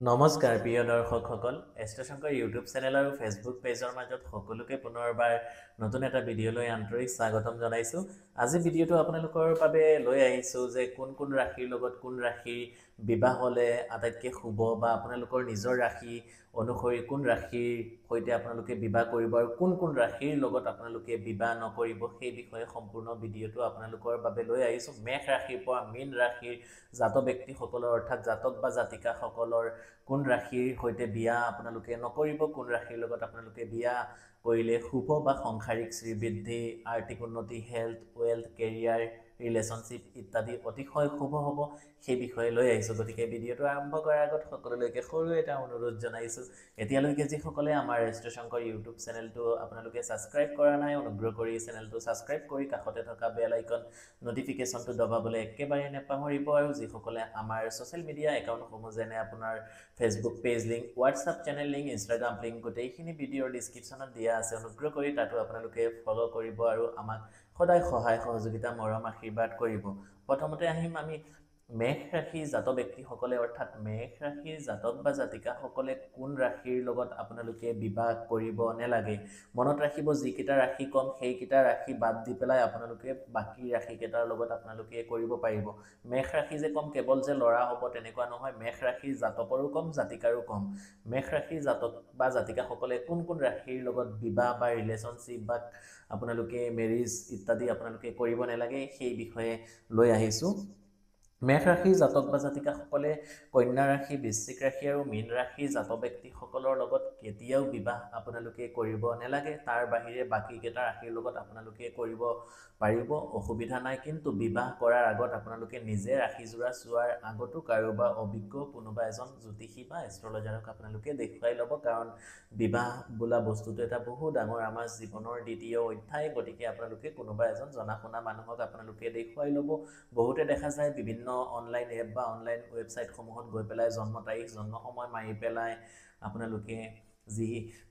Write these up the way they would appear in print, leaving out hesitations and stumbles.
নমস্কাৰ প্ৰিয় দৰ্শকসকল এষ্ট্ৰশংকৰ YouTube channel আৰু ফেচবুক পেজৰ মাজত সকলোকে পুনৰবাৰ নতুন এটা ভিডিঅ'লৈ আন্তৰিক স্বাগতম জনাইছোঁ। আজি ভিডিঅ'টো আপোনালোকৰ বাবে লৈ আহিছোঁ যে কোন ৰাশিৰ লগত কোন ৰাশিৰ বিবাহ হ'লে আটাইতকৈ শুভ বা আপোনালোকৰ নিজৰ ৰাশি অনুসৰি কোন ৰাশিৰ সৈতে আপোনালোকে বিবাহ কৰিব আৰু কোন ৰাশিৰ লগত আপোনালোকে বিবাহ নকৰিব সেই বিষয়ে সম্পূৰ্ণ ভিডিঅ'টো আপোনালোকৰ বাবে লৈ আহিছোঁ। মেষ ৰাশিৰ পৰা মীন ৰাশিৰ জাতক ব্যক্তিসকলৰ অৰ্থাৎ জাতক বা জাতিকাসকলৰ কোন ৰাশিৰ সৈতে বিয়া আপোনালোকে নকৰিব, কোন ৰাশিৰ লগত আপোনালোকে বিয়া কৰিলে শুভ বা সংসাৰিক শ্ৰীবৃদ্ধি, আৰ্থিক উন্নতি, হেল্থ, ৱেল্থ, কেৰিয়াৰ, ৰিলেশ্যনশ্বিপ ইত্যাদি অতিশয় শুভ হ'ব সেই বিষয়ে লৈ আহিছোঁ। গতিকে ভিডিঅ'টো আৰম্ভ কৰাৰ আগত সকলোলৈকে সৰু এটা অনুৰোধ জনাইছোঁ, এতিয়ালৈকে যিসকলে আমাৰ এষ্ট্ৰশংকৰ ইউটিউব চেনেলটো আপোনালোকে ছাবস্ক্ৰাইব কৰা নাই অনুগ্ৰহ কৰি চেনেলটো ছাবস্ক্ৰাইব কৰি কাষতে থকা বেল আইকন নটিফিকেশ্যনটো দবাবলৈ একেবাৰে নাপাহৰিব। আৰু যিসকলে আমাৰ ছ'চিয়েল মিডিয়া একাউণ্টসমূহ যেনে আপোনাৰ Facebook page link, WhatsApp channel link, Instagram link গোটেইখিনি ভিডিঅ'ৰ ডিছক্ৰিপশ্যনত দিয়া আছে, অনুগ্ৰহ কৰি তাতো আপোনালোকে ফ'ল' কৰিব আৰু আমাক সদায় সহায় সহযোগিতা মৰম আশীৰ্বাদ কৰিব। প্ৰথমতে আহিম আমি মেষ ৰাশি জাতক ব্যক্তিসকলে অৰ্থাৎ মেষ ৰাশিৰ জাতক বা জাতিকাসকলে কোন ৰাশিৰ লগত আপোনালোকে বিবাহ কৰিব নালাগে। মনত ৰাখিব যিকেইটা ৰাশি কম সেইকেইটা ৰাশি বাদ দি পেলাই আপোনালোকে বাকী ৰাশিকেইটাৰ লগত আপোনালোকে কৰিব পাৰিব। মেষ ৰাশি যে কম কেৱল যে ল'ৰা হ'ব তেনেকুৱা নহয়, মেষ ৰাশিৰ জাতকৰো কম জাতিকাৰো কম। মেষ ৰাশিৰ জাতক বা জাতিকাসকলে কোন ৰাশিৰ লগত বিবাহ বা ৰিলেশ্যনশ্বিপ বা আপোনালোকে মেৰিজ ইত্যাদি আপোনালোকে কৰিব নালাগে সেই বিষয়ে লৈ আহিছোঁ। মেষ ৰাশিৰ জাতক বা জাতিকাসকলে কন্যা ৰাশি, বৃশ্চিক ৰাশি আৰু মীন ৰাশিৰ জাতক ব্যক্তিসকলৰ লগত কেতিয়াও বিবাহ আপোনালোকে কৰিব নালাগে। তাৰ বাহিৰে বাকীকেইটা ৰাশিৰ লগত আপোনালোকে কৰিব পাৰিব, অসুবিধা নাই। কিন্তু বিবাহ কৰাৰ আগত আপোনালোকে নিজে ৰাশিযোৰা চোৱাৰ আগতো কাৰোবাৰ অভিজ্ঞ কোনোবা এজন জ্যোতিষী বা এষ্ট্ৰলজাৰক আপোনালোকে দেখুৱাই ল'ব, কাৰণ বিবাহ বোলা বস্তুটো এটা বহু ডাঙৰ আমাৰ জীৱনৰ দ্বিতীয় অধ্যায়। গতিকে আপোনালোকে কোনোবা এজন জনা শুনা মানুহক আপোনালোকে দেখুৱাই ল'ব। বহুতে দেখা যায় বিভিন্ন অনলাইন এপ বা অনলাইন ৱেবছাইটসমূহত গৈ পেলাই জন্ম তাৰিখ জন্ম সময় মাৰি পেলাই আপোনালোকে যি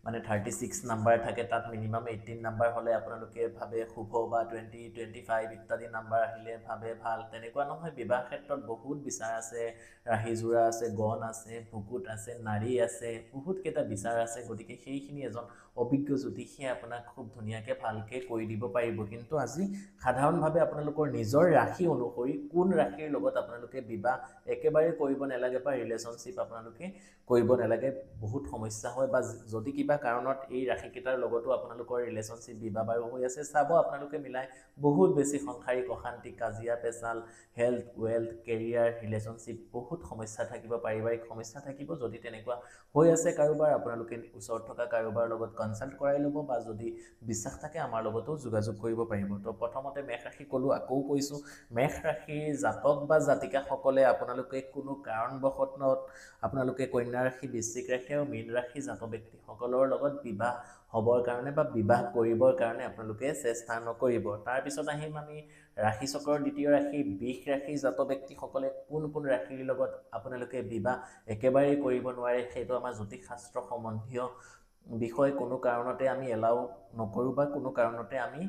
মানে 36 নাম্বাৰ থাকে তাত মিনিমাম 18 নাম্বাৰ হ'লে আপোনালোকে ভাবে শুভ বা 20, 25 ইত্যাদি নাম্বাৰ আহিলে ভাবে ভাল। তেনেকুৱা নহয়, বিবাহ ক্ষেত্ৰত বহুত বিচাৰ আছে, ৰাশিযোৰা আছে, গণ আছে, ভুকুত আছে, নাৰী আছে, বহুতকেইটা বিচাৰ আছে। গতিকে সেইখিনি এজন অভিজ্ঞ জ্যোতিষীয়ে আপোনাক খুব ধুনীয়াকৈ ভালকৈ কৈ দিব পাৰিব। কিন্তু আজি সাধাৰণভাৱে আপোনালোকৰ নিজৰ ৰাশি অনুসৰি কোন ৰাশিৰ লগত আপোনালোকে বিবাহ একেবাৰে কৰিব নালাগে বা ৰিলেশ্যনশ্বিপ আপোনালোকে কৰিব নালাগে। বহুত সমস্যা হয় বা যদি কিবা কাৰণত এই ৰাশিকেইটাৰ লগতো আপোনালোকৰ ৰিলেশ্যনশ্বিপ বিবাহ বাৰু হৈ আছে, চাব আপোনালোকে মিলাই বহুত বেছি সংসাৰিক অশান্তি, কাজিয়া পেচাল, হেল্থ, ৱেল্থ, কেৰিয়াৰ, ৰিলেশ্যনশ্বিপ বহুত সমস্যা থাকিব, পাৰিবাৰিক সমস্যা থাকিব। যদি তেনেকুৱা হৈ আছে কাৰোবাৰ, আপোনালোকে ওচৰত থকা কাৰোবাৰ লগত কনচাল্ট কৰাই ল'ব বা যদি বিশ্বাস থাকে আমাৰ লগতো যোগাযোগ কৰিব পাৰিব। তো প্ৰথমতে মেষ ৰাশি ক'লোঁ, আকৌ কৈছোঁ, মেষ ৰাশিৰ জাতক বা জাতিকাসকলে আপোনালোকে কোনো কাৰণবশতঃ আপোনালোকে কন্যা ৰাশি, বৃশ্চিক ৰাশি আৰু মীন ৰাশি জাতক ব্যক্তিসকলৰ লগত বিবাহ হ'বৰ কাৰণে বা বিবাহ কৰিবৰ কাৰণে আপোনালোকে চেষ্টা নকৰিব। তাৰপিছত আহিম আমি ৰাশি চক্ৰৰ দ্বিতীয় ৰাশি বৃষ ৰাশিৰ জাতক ব্যক্তিসকলে কোন ৰাশিৰ লগত আপোনালোকে বিবাহ একেবাৰেই কৰিব নোৱাৰে। সেইটো আমাৰ জ্যোতিষ শাস্ত্ৰ সম্বন্ধীয় বিষয়, কোনো কাৰণতে আমি এলাউ নকৰোঁ বা কোনো কাৰণতে আমি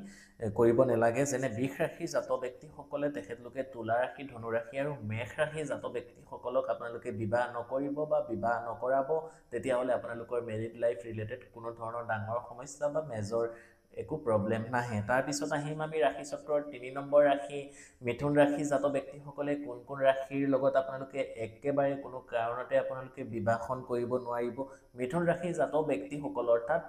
কৰিব নালাগে। যেনে বৃষ ৰাশিৰ জাতক ব্যক্তিসকলে তেখেতলোকে তুলা ৰাশি, ধনু ৰাশি আৰু মেষ ৰাশিৰ জাতক ব্যক্তিসকলক আপোনালোকে বিবাহ নকৰিব বা বিবাহ নকৰাব। তেতিয়াহ'লে আপোনালোকৰ মেৰিড লাইফ ৰিলেটেড কোনো ধৰণৰ ডাঙৰ সমস্যা বা মেজৰ একো প্ৰব্লেম নাহে। তাৰপিছত আহিম আমি ৰাশি চক্ৰৰ 3 নম্বৰ ৰাশি মিথুন ৰাশি জাতক ব্যক্তিসকলে কোন ৰাশিৰ লগত আপোনালোকে একেবাৰে কোনো কাৰণতে আপোনালোকে বিবাহখন কৰিব নোৱাৰিব। মিথুন ৰাশিৰ জাতক ব্যক্তিসকল অৰ্থাৎ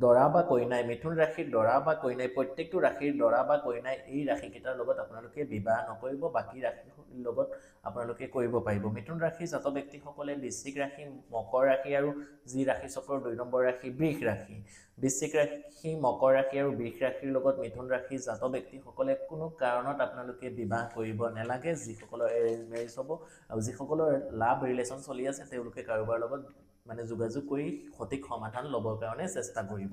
দৰা বা কইনাই, মিথুন ৰাশিৰ দৰা বা কইনাই, প্ৰত্যেকটো ৰাশিৰ দৰা বা কইনাই এই ৰাশিকেইটাৰ লগত আপোনালোকে বিবাহ নকৰিব, বাকী ৰাশিৰ লগত আপোনালোকে কৰিব পাৰিব। মিথুন ৰাশিৰ জাতক ব্যক্তিসকলে বৃশ্চিক ৰাশি, মকৰ ৰাশি আৰু যি ৰাশি চক্ৰৰ 2 নম্বৰ ৰাশি বৃষ ৰাশি, বৃশ্চিক ৰাশি, মকৰ ৰাশি আৰু বৃষ ৰাশিৰ লগত মিথুন ৰাশিৰ জাতক ব্যক্তিসকলে কোনো কাৰণত আপোনালোকে বিবাহ কৰিব নালাগে। যিসকলৰ এৰেঞ্জ মেৰেজ হ'ব আৰু যিসকলৰ লাভ ৰিলেশ্যন চলি আছে তেওঁলোকে কাৰোবাৰ লগত মানে যোগাযোগ কৰি সঠিক সমাধান ল'বৰ কাৰণে চেষ্টা কৰিব।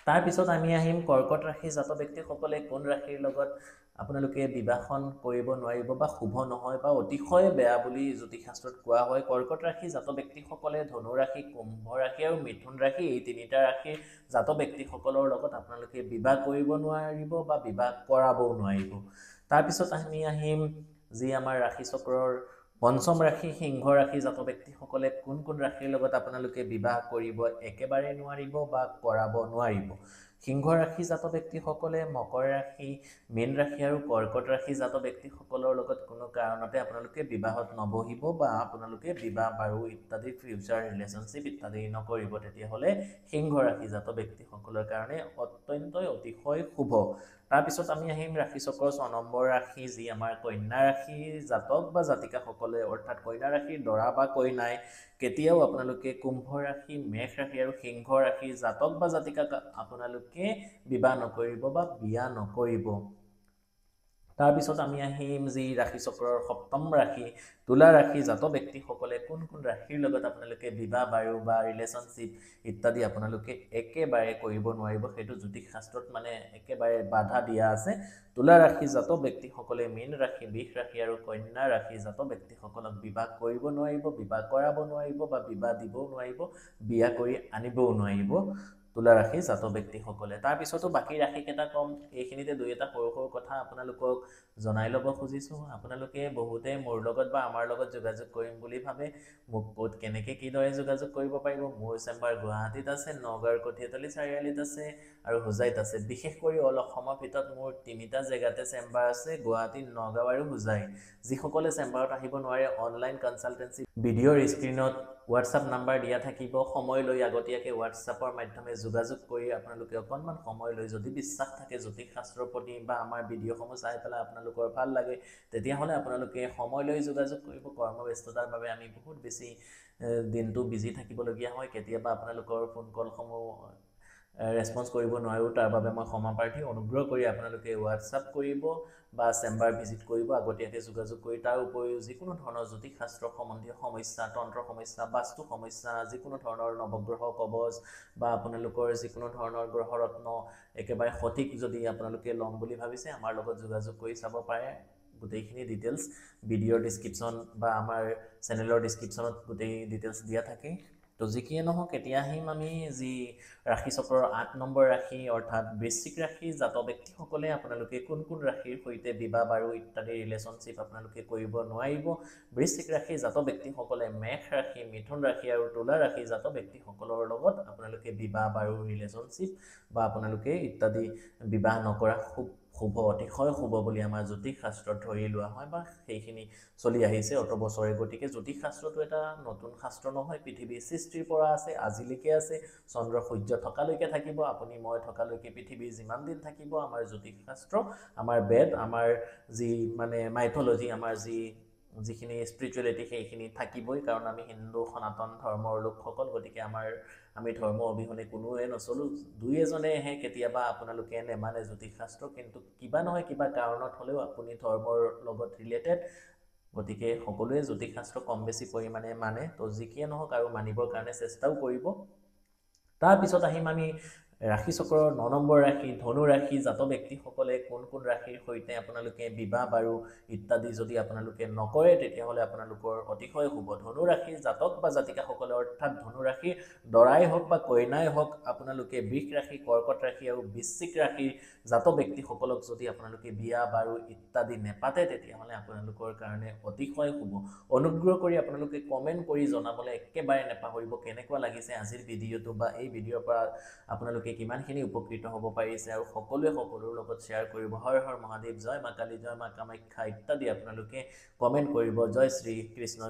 তাৰপিছত আমি আহিম কৰ্কট ৰাশিৰ জাতক ব্যক্তিসকলে কোন ৰাশিৰ লগত আপোনালোকে বিবাহখন কৰিব নোৱাৰিব বা শুভ নহয় বা অতিশয় বেয়া বুলি জ্যোতিষ শাস্ত্ৰত কোৱা হয়। কৰ্কট ৰাশিৰ জাতক ব্যক্তিসকলে ধনু ৰাশি, কুম্ভ ৰাশি আৰু মিথুন ৰাশি এই তিনিটা ৰাশিৰ জাতক ব্যক্তিসকলৰ লগত আপোনালোকে বিবাহ কৰিব নোৱাৰিব বা বিবাহ কৰাবও নোৱাৰিব। তাৰপিছত আমি আহিম যি আমাৰ ৰাশি চক্ৰৰ পঞ্চম ৰাশি সিংহ ৰাশি জাত ব্যক্তিসকলে কোন ৰাশিৰ লগত আপোনালোকে বিবাহ কৰিব একেবাৰে নোৱাৰিব বা কৰাব নোৱাৰিব সিংহ ৰাশি জাত ব্যক্তিসকলে মকৰ ৰাশি মীন ৰাশি আৰু কৰ্কট ৰাশি জাত ব্যক্তিসকলৰ লগত কোনো কাৰণতে আপোনালোকে বিবাহত নবহিব বা আপোনালোকে বিবাহ বাৰু ইত্যাদি ফিউচাৰ ৰিলেশ্যনশ্বিপ ইত্যাদি নকৰিব তেতিয়াহ'লে সিংহ ৰাশি জাত ব্যক্তিসকলৰ কাৰণে অত্যন্তই অতিশয় শুভ তাৰপিছত আমি আহিম ৰাশি চক্ৰৰ 6 নম্বৰ ৰাশি যি আমাৰ কন্যা ৰাশি জাতক বা জাতিকাসকলে অৰ্থাৎ কন্যা ৰাশিৰ দৰা বা কইনাই কেতিয়াও আপোনালোকে কুম্ভ ৰাশি মেষ ৰাশি আৰু সিংহ ৰাশি জাতক বা জাতিকাক আপোনালোকে বিবাহ নকৰিব বা বিয়া নকৰিব তাৰপিছত আমি আহিম যি ৰাশি চক্ৰৰ 7ম ৰাশি তুলা ৰাশি জাত ব্যক্তিসকলে কোন ৰাশিৰ লগত আপোনালোকে বিবাহ বাৰু বা ৰিলেশ্যনশ্বিপ ইত্যাদি আপোনালোকে একেবাৰে কৰিব নোৱাৰিব সেইটো জ্যোতিষ শাস্ত্ৰত মানে একেবাৰে বাধা দিয়া আছে তুলা ৰাশি জাত ব্যক্তিসকলে মীন ৰাশি বৃষ ৰাশি আৰু কন্যা ৰাশি জাত ব্যক্তিসকলক বিবাহ কৰিব নোৱাৰিব বিবাহ কৰাব নোৱাৰিব বা বিবাহ দিবও নোৱাৰিব বিয়া কৰি আনিবও নোৱাৰিব তুলা ৰাশি জাত ব্যক্তিসকলে তাৰ পিছতো বাকি ৰাশি কেইটা কম এইখিনিতে দুই এটা সৰু কথা আপোনালোকক জনাই ল'ব খুজিছো আপোনালোকে বহুতে মোৰ লগত বা আমাৰ লগত যোগাযোগ কৰিম বুলি ভাবে মোক ক'ত কেনেকৈ কিদৰে যোগাযোগ কৰিব পাৰিব মোৰ চেম্বাৰ গুৱাহাটীত আছে নগাঁৱৰ কঠিয়াতলি চাৰিআলিত আছে আৰু হোজাইত আছে বিশেষ কৰি অল অসমৰ ভিতৰত মোৰ তিনিটা জেগাতে চেম্বাৰ আছে গুৱাহাটী নগাঁও আৰু হোজাই যিসকলে চেম্বাৰত আহিব নোৱাৰে অনলাইন কনসালটেন্সি ভিডিঅ'ৰ স্ক্ৰীনত WhatsApp নাম্বাৰ দিয়া থাকিব সময় লৈ আগতীয়াকৈ WhatsAppৰ মাধ্যমে যোগাযোগ কৰি আপোনালোকে অকনমান সময় লৈ যদি বিশ্বাস থাকে জ্যোতিষ শাস্ত্ৰৰ প্ৰতি বা আমাৰ ভিডিঅ'সমূহ চাই পেলাই আপোনালোকৰ ভাল লাগে তেতিয়াহ'লে আপোনালোকে সময় লৈ যোগাযোগ কৰিব কৰ্মব্যস্ততাৰ বাবে আমি বহুত বেছি দিনটো বিজি থাকিবলগীয়া হয় কেতিয়াবা আপোনালোকৰ ফোন কলসমূহ ৰেসপন্স কৰিব নোৱাৰো তাৰ বাবে মই ক্ষমাপ্ৰাৰ্থী অনুগ্ৰহ কৰি আপোনালোকে WhatsApp কৰিব বা চেম্বাৰ ভিজিট কৰিব আগতীয়াকৈ যোগাযোগ কৰি তাৰ উপৰিও যিকোনো ধৰণৰ জ্যোতিষ শাস্ত্ৰ সম্বন্ধীয় সমস্যা তন্ত্ৰ সমস্যা বাস্তু সমস্যা যিকোনো ধৰণৰ নৱগ্ৰহ কবচ বা আপোনালোকৰ যিকোনো ধৰণৰ গ্ৰহৰত্ন একেবাৰে সঠিক যদি আপোনালোকে লম বুলি ভাবিছে আমাৰ লগত যোগাযোগ কৰি চাব পাৰে গোটেইখিনি ডিটেইলছ ভিডিঅ'ৰ ডেসক্ৰিপচন বা আমাৰ চেনেলৰ ডেসক্ৰিপচনত গোটেই ডিটেইলছ দিয়া থাকে তো যিকিয়ে নহওক এতিয়া আহিম আমি যি ৰাশি চক্ৰৰ 8 নম্বৰ ৰাশি অৰ্থাৎ বৃশ্চিক ৰাশি জাত ব্যক্তিসকলে আপোনালোকে কোন ৰাশিৰ সৈতে বিবাহ বাৰু ইত্যাদি ৰিলেশ্যনশ্বিপ আপোনালোকে কৰিব নোৱাৰিব বৃশ্চিক ৰাশি জাত ব্যক্তিসকলে মেষ ৰাশি মিথুন ৰাশি আৰু তুলা ৰাশি জাত ব্যক্তিসকলৰ লগত আপোনালোকে বিবাহ বাৰু ৰিলেশ্যনশ্বিপ বা আপোনালোকে ইত্যাদি বিবাহ নকৰা শুভ অতিশয় শুভ বুলি আমাৰ জ্যোতিষ শাস্ত্ৰত ধৰি লোৱা হয় বা সেইখিনি চলি আহিছে অত বছৰে গতিকে জ্যোতিষ শাস্ত্ৰটো এটা নতুন শাস্ত্ৰ নহয় পৃথিৱীৰ সৃষ্টিৰ পৰা আছে আজিলৈকে আছে চন্দ্ৰ সূৰ্য থকালৈকে থাকিব আপুনি মই থকালৈকে পৃথিৱীৰ যিমান দিন থাকিব আমাৰ জ্যোতিষ শাস্ত্ৰ আমাৰ বেদ আমাৰ যি মানে মাইথোলজি আমাৰ যিখিনি স্পিৰিচুৱেলিটি সেইখিনি থাকিবই কাৰণ আমি হিন্দু সনাতন ধৰ্মৰ লোকসকল গতিকে আমি ধৰ্ম অবিহনে কোনোৱে নচলো দুই এজনেহে কেতিয়াবা আপোনালোকে নেমানে জ্যোতিষ শাস্ত্ৰ কিন্তু কিবা নহয় কিবা কাৰণত হ'লেও আপুনি ধৰ্মৰ লগত ৰিলেটেড গতিকে সকলোৱে জ্যোতিষ শাস্ত্ৰ কম বেছি পৰিমাণে মানে তো যিকিয়ে নহওক আৰু মানিবৰ কাৰণে চেষ্টাও কৰিব তাৰ পিছত আহিম আমি ৰাশি চক্ৰৰ 9 নম্বৰ ৰাশি ধনু ৰাশি জাত ব্যক্তিসকলে কোন ৰাশিৰ সৈতে আপোনালোকে বিবাহ বাৰু ইত্যাদি যদি আপোনালোকে নকৰে তেতিয়াহ'লে আপোনালোকৰ অতিশয় শুভ ধনু ৰাশিৰ জাতক বা জাতিকাসকলে অৰ্থাৎ ধনু ৰাশিৰ দৰাই হওক বা কইনাই হওক আপোনালোকে বৃষ ৰাশি কৰ্কট ৰাশি আৰু বৃশ্চিক ৰাশিৰ জাত ব্যক্তিসকলক যদি আপোনালোকে বিয়া বাৰু ইত্যাদি নেপাতে তেতিয়াহ'লে আপোনালোকৰ কাৰণে অতিশয় শুভ অনুগ্ৰহ কৰি আপোনালোকে কমেন্ট কৰি জনাবলৈ একেবাৰে নেপাহৰিব কেনেকুৱা লাগিছে আজিৰ ভিডিঅ'টো বা এই ভিডিঅ'ৰ পৰা আপোনালোকে কিমানখিনি উপকৃত হ'ব পাৰিছে আৰু সকলোৱে সকলোৰ লগত শ্বেয়াৰ কৰিব হৰ হৰ মহাদেৱ জয় মা কালী জয় মা কামাখ্যা ইত্যাদি আপোনালোকে কমেন্ট কৰিব জয় শ্ৰী কৃষ্ণ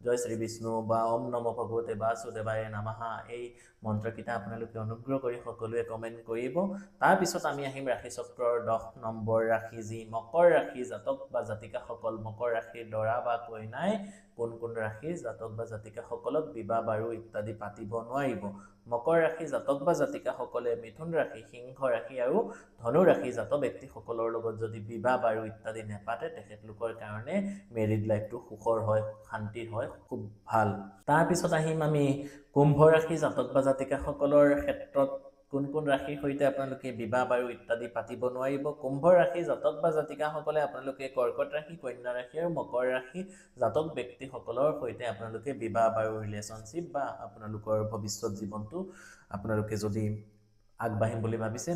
জয় শ্ৰী বিষ্ণু বা ওম নমঃ ভগৱতে বাসুদেৱায় নমঃ এই মন্ত্ৰকেইটা আপোনালোকে অনুগ্ৰহ কৰি সকলোৱে কমেন্ট কৰিব তাৰ পিছত আমি আহিম ৰাশি চক্ৰৰ 10 নম্বৰ ৰাশি যি মকৰ ৰাশি জাতক বা জাতিকাসকল মকৰ ৰাশিৰ দৰা বা কইনাই কোন ৰাশিৰ জাতক বা জাতিকাসকলক বিবাহ বাৰু ইত্যাদি পাতিব নোৱাৰিব মকৰ ৰাশি জাতক বা জাতিকাসকলে মিথুন ৰাশি সিংহ ৰাশি আৰু ধনু ৰাশি জাত ব্যক্তিসকলৰ লগত যদি বিবাহ বাৰু ইত্যাদি নেপাতে তেখেতলোকৰ কাৰণে মেৰিড লাইফটো সুখৰ হয় শান্তিৰ হয় খুব ভাল তাৰ পিছত আহিম আমি কুম্ভ ৰাশি জাতক বা জাতিকাসকলৰ ক্ষেত্ৰত কোন ৰাশিৰ সৈতে আপোনালোকে বিবাহ বাৰু ইত্যাদি পাতিব নোৱাৰিব কুম্ভ ৰাশি জাতক বা জাতিকাসকলে আপোনালোকে কৰ্কট ৰাশি কন্যা ৰাশি আৰু মকৰ ৰাশি জাতক ব্যক্তিসকলৰ সৈতে আপোনালোকে বিবাহ বাৰু ৰিলেশ্যনশ্বিপ বা আপোনালোকৰ ভৱিষ্যত জীৱনটো আপোনালোকে যদি আগবাঢ়িম বুলি ভাবিছে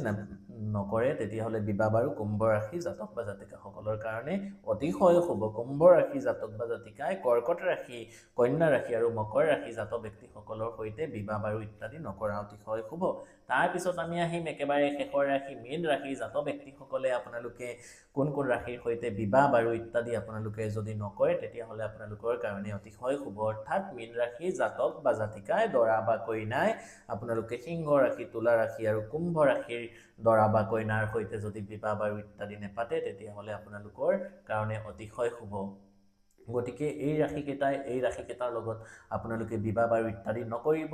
নকৰে তেতিয়াহ'লে বিবাহ বাৰু কুম্ভ ৰাশি জাতক বা জাতিকাসকলৰ কাৰণে অতিশয় শুভ। কুম্ভ ৰাশি জাতক বা জাতিকাই কৰ্কট ৰাশি, কন্যা ৰাশি আৰু মকৰ ৰাশি জাতক ব্যক্তিসকলৰ সৈতে বিবাহ বাৰু ইত্যাদি নকৰা অতিশয় শুভ। তাৰপিছত আমি আহিম একেবাৰে শেষৰ ৰাশি মীন ৰাশি জাতক ব্যক্তিসকলে আপোনালোকে কোন কোন ৰাশিৰ সৈতে বিবাহ বাৰু ইত্যাদি আপোনালোকে যদি নকৰে তেতিয়াহ'লে আপোনালোকৰ কাৰণে অতিশয় শুভ। অৰ্থাৎ মীন ৰাশি জাতক বা জাতিকাই দৰা বা কইনাই আপোনালোকে সিংহ ৰাশি, তুলা ৰাশি আৰু কুম্ভ ৰাশিৰ দৰা বা কইনাৰ সৈতে যদি বিবাহ বাৰু ইত্যাদি নেপাতে তেতিয়াহ'লে আপোনালোকৰ কাৰণে অতিশয় শুভ। গতিকে এই ৰাশিকেইটাৰ লগত আপোনালোকে বিবাহ বাৰু ইত্যাদি নকৰিব।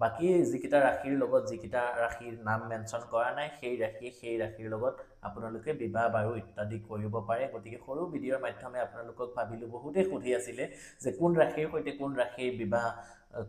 বাকী যিকেইটা ৰাশিৰ লগত যিকেইটা ৰাশিৰ নাম মেনশ্যন কৰা নাই সেই ৰাশিৰ লগত আপোনালোকে বিবাহ বাৰু ইত্যাদি কৰিব পাৰে। গতিকে সৰু ভিডিঅ'ৰ মাধ্যমে আপোনালোকক ভাবিলোঁ বহুতেই সুধি আছিলে যে কোন ৰাশিৰ সৈতে কোন ৰাশিৰ বিবাহ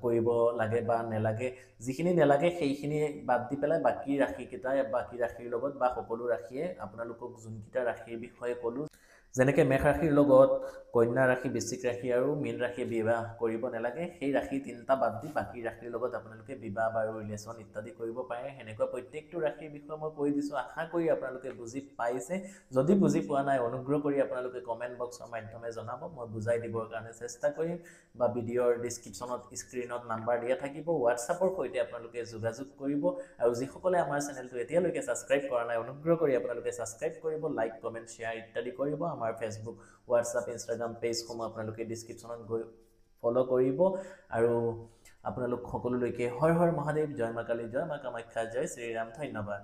কৰিব লাগে বা নেলাগে। যিখিনি নেলাগে সেইখিনি বাদ দি পেলাই বাকী ৰাশিৰ লগত বা সকলো ৰাশিয়ে আপোনালোকক যোনকেইটা ৰাশিৰ বিষয়ে ক'লোঁ, যেনেকৈ মেষ ৰাশিৰ লগত কন্যা ৰাশি, বৃশ্চিক ৰাশি আৰু মীন ৰাশিয়ে বিবাহ কৰিব নালাগে, সেই ৰাশি 3টা বাদ দি বাকী ৰাশিৰ লগত আপোনালোকে বিবাহ বাৰু ৰিলেশ্যন ইত্যাদি কৰিব পাৰে। সেনেকুৱা প্ৰত্যেকটো ৰাশিৰ বিষয়ে মই কৈ দিছোঁ। আশা কৰি আপোনালোকে বুজি পাইছে। যদি বুজি পোৱা নাই অনুগ্ৰহ কৰি আপোনালোকে কমেণ্ট বক্সৰ মাধ্যমে জনাব, মই বুজাই দিবৰ কাৰণে চেষ্টা কৰিম। বা ভিডিঅ'ৰ ডিছক্ৰিপশ্যনত স্ক্ৰীণত নাম্বাৰ দিয়া থাকিব, হোৱাটছআপৰ সৈতে আপোনালোকে যোগাযোগ কৰিব। আৰু যিসকলে আমাৰ চেনেলটো এতিয়ালৈকে ছাবস্ক্ৰাইব কৰা নাই অনুগ্ৰহ কৰি আপোনালোকে ছাবস্ক্ৰাইব কৰিব, লাইক কমেণ্ট শ্বেয়াৰ ইত্যাদি কৰিব। আমাৰ ফেচবুক, হোৱাটছআপ, ইনষ্টাগ্ৰাম পেজসমূহ আপোনালোকে ডিছক্ৰিপশ্যনত গৈ ফ'ল' কৰিব। আৰু আপোনালোক সকলোলৈকে হৰ হৰ মহাদেৱ, জয় মা কালী, জয় মা কামাখ্যা, জয় শ্ৰীৰাম, ধন্যবাদ।